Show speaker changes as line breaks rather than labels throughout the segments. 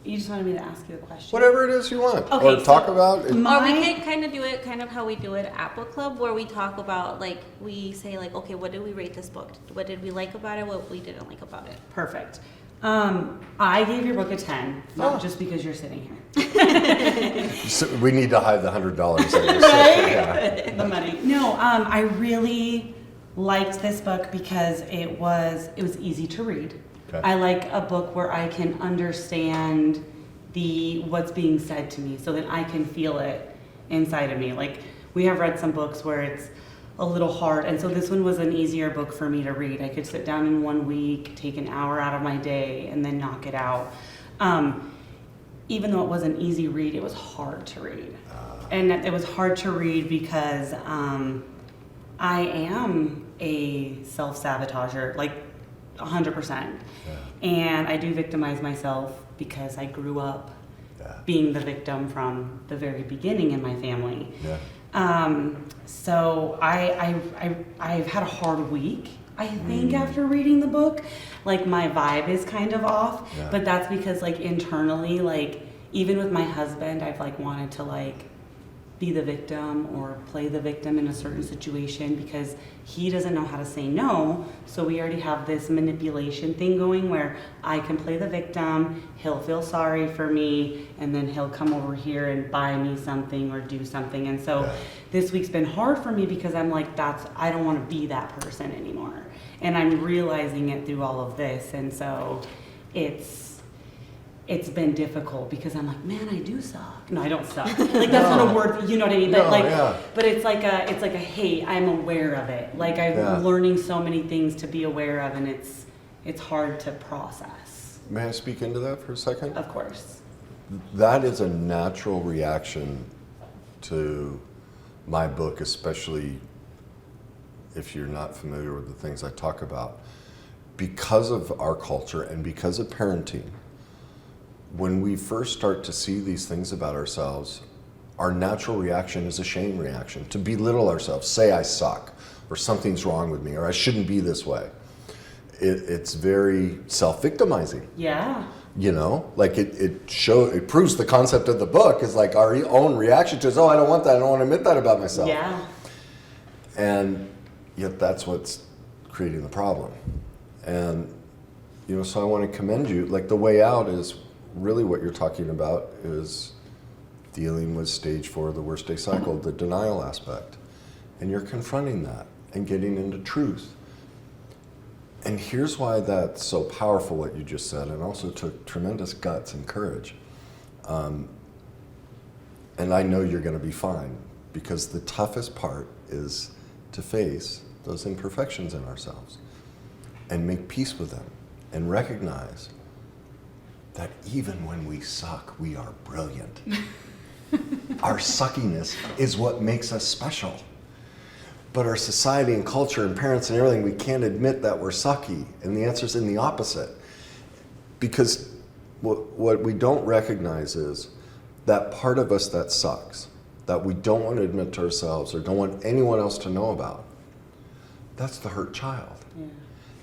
You just wanted me to ask you a question?
Whatever it is you want,
Okay,
or talk about it.
Or we can kind of do it kind of how we do it at Book Club, where we talk about, like, we say, like, okay, what did we rate this book? What did we like about it? What we didn't like about it?
Perfect. I gave your book a 10, not just because you're sitting here.
So we need to hide the $100.
Right?
Yeah.
The money. No, I really liked this book because it was easy to read.
Okay.
I like a book where I can understand what's being said to me so that I can feel it inside of me. Like, we have read some books where it's a little hard, and so this one was an easier book for me to read. I could sit down in 1 week, take an hour out of my day, and then knock it out. Even though it was an easy read, it was hard to read. And it was hard to read because I am a self-sabotager, like 100%. Yeah. And I do victimize myself because I grew up being the victim from the very beginning in my family. Yeah. So I've had a hard week, I think, after reading the book. Like, my vibe is kind of off, but that's because, like, internally, like, even with my husband, I've, like, wanted to, like, be the victim or play the victim in a certain situation because he doesn't know how to say no. So we already have this manipulation thing going where I can play the victim, he'll feel sorry for me, and then he'll come over here and buy me something or do something. And so this week's been hard for me because I'm like, I don't want to be that person anymore. And I'm realizing it through all of this. And so it's been difficult because I'm like, man, I do suck. No, I don't suck. Like, that's not a word, you know what I mean? But but it's like a hey, I'm aware of it. Like, I'm learning so many things to be aware of, and it's hard to process.
May I speak into that for a second?
Of course.
That is a natural reaction to my book, especially if you're not familiar with the things I talk about. Because of our culture and because of parenting, when we first start to see these things about ourselves, our natural reaction is a shame reaction, to belittle ourselves, say I suck, or something's wrong with me, or I shouldn't be this way. It's very self-victimizing.
Yeah.
You know, like it proves the concept of the book is like our own reaction to it is, oh, I don't want that, I don't want to admit that about myself.
Yeah.
And yet that's what's creating the problem. And, you know, so I want to commend you. Like, the way out is really what you're talking about is dealing with stage 4 of the worst day cycle, the denial aspect. And you're confronting that and getting into truth. And here's why that's so powerful, what you just said, and also took tremendous guts and courage. And I know you're going to be fine, because the toughest part is to face those imperfections in ourselves and make peace with them and recognize that even when we suck, we are brilliant. Our suckiness is what makes us special. But our society and culture and parents and everything, we can't admit that we're sucky. And the answer's in the opposite. Because what we don't recognize is that part of us that sucks, that we don't want to admit to ourselves or don't want anyone else to know about, that's the hurt child. Yeah.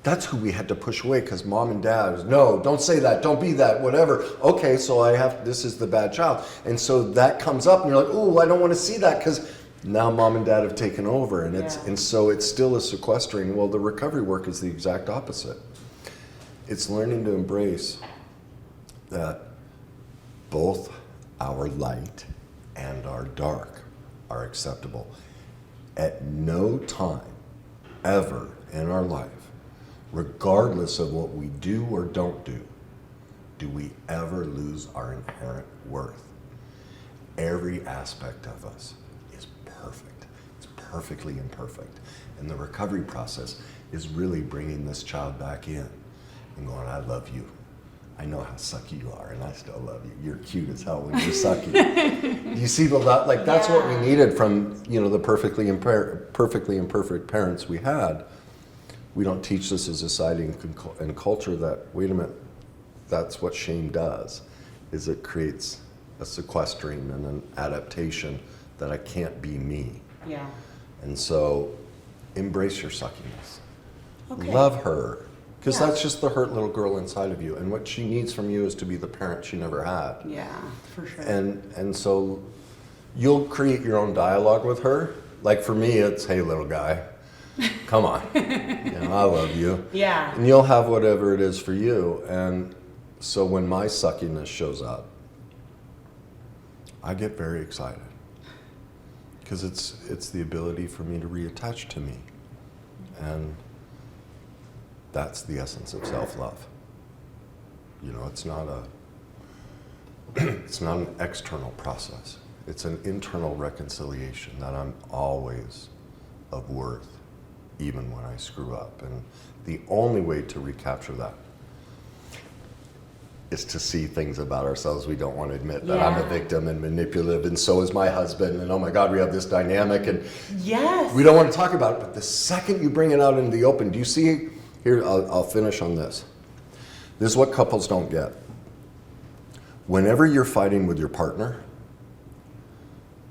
That's who we had to push away because mom and dad was, no, don't say that, don't be that, whatever. Okay, so this is the bad child. And so that comes up and you're like, oh, I don't want to see that because now mom and dad have taken over. And so it's still a sequestering. Well, the recovery work is the exact opposite. It's learning to embrace that both our light and our dark are acceptable. At no time ever in our life, regardless of what we do or don't do we ever lose our inherent worth. Every aspect of us is perfect. It's perfectly imperfect. And the recovery process is really bringing this child back in and going, I love you. I know how sucky you are, and I still love you. You're cute as hell when you're sucky. You see that's what we needed from, the perfectly imperfect parents we had. We don't teach this as a society and culture that, wait a minute, that's what shame does, is it creates a sequestering and an adaptation that I can't be me.
Yeah.
And so embrace your suckiness.
Okay.
Love her, Because
Yeah.
that's just the hurt little girl inside of you. And what she needs from you is to be the parent she never had.
Yeah, for sure.
And so you'll create your own dialogue with her. Like for me, it's, hey, little guy, come on. I love you.
Yeah.
And you'll have whatever it is for you. And so when my suckiness shows up, I get very excited. Because it's the ability for me to reattach to me. And that's the essence of self-love. It's not an external process. It's an internal reconciliation that I'm always of worth, even when I screw up. And the only way to recapture that is to see things about ourselves we don't want to admit, that I'm a victim and manipulative, and so is my husband, and oh my God, we have this dynamic, and
Yes.
we don't want to talk about it. But the second you bring it out into the open, do you see? Here, I'll finish on this. This is what couples don't get. Whenever you're fighting with your partner,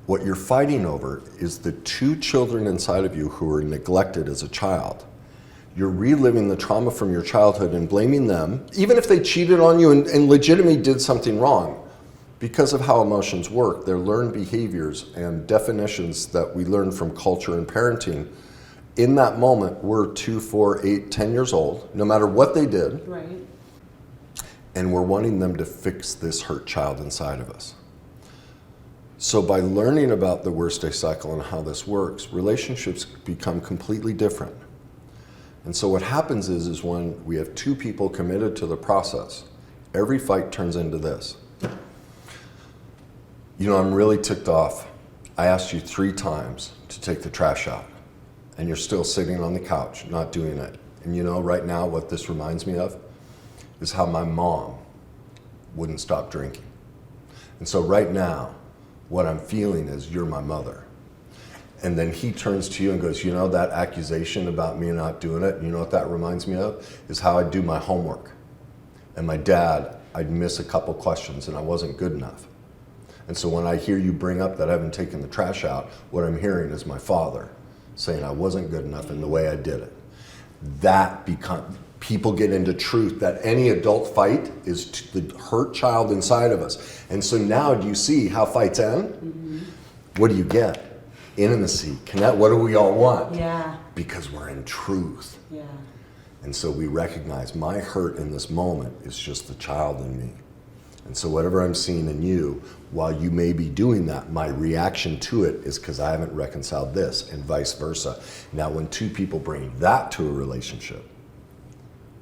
what you're fighting over is the 2 children inside of you who were neglected as a child. You're reliving the trauma from your childhood and blaming them, even if they cheated on you and legitimately did something wrong. Because of how emotions work, they're learned behaviors and definitions that we learn from culture and parenting. In that moment, we're 2, 4, 8, 10 years old, no matter what they did.
Right.
And we're wanting them to fix this hurt child inside of us. So by learning about the worst day cycle and how this works, relationships become completely different. And so what happens is when we have 2 people committed to the process, every fight turns into this. I'm really ticked off. I asked you 3 times to take the trash out, and you're still sitting on the couch, not doing it. And right now what this reminds me of is how my mom wouldn't stop drinking. And so right now, what I'm feeling is you're my mother. And then he turns to you and goes, that accusation about me not doing it, you know what that reminds me of? Is how I'd do my homework. And my dad, I'd miss a couple questions and I wasn't good enough. And so when I hear you bring up that I haven't taken the trash out, what I'm hearing is my father saying I wasn't good enough in the way I did it. People get into truth that any adult fight is the hurt child inside of us. And so now do you see how fights end? Mm-hmm. What do you get? Intimacy, connect. What do we all want?
Yeah.
Because we're in truth.
Yeah.
And so we recognize my hurt in this moment is just the child in me. And so whatever I'm seeing in you, while you may be doing that, my reaction to it is because I haven't reconciled this, and vice versa. Now when 2 people bring that to a relationship,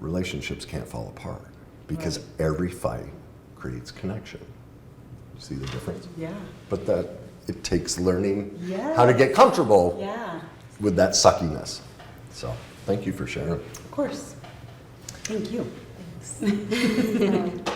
relationships can't fall apart because every fight creates connection. See the difference?
Yeah.
But that it takes learning
Yeah.
how to get comfortable
Yeah.
with that suckiness. So thank you for sharing.
Of course. Thank you.
Thanks.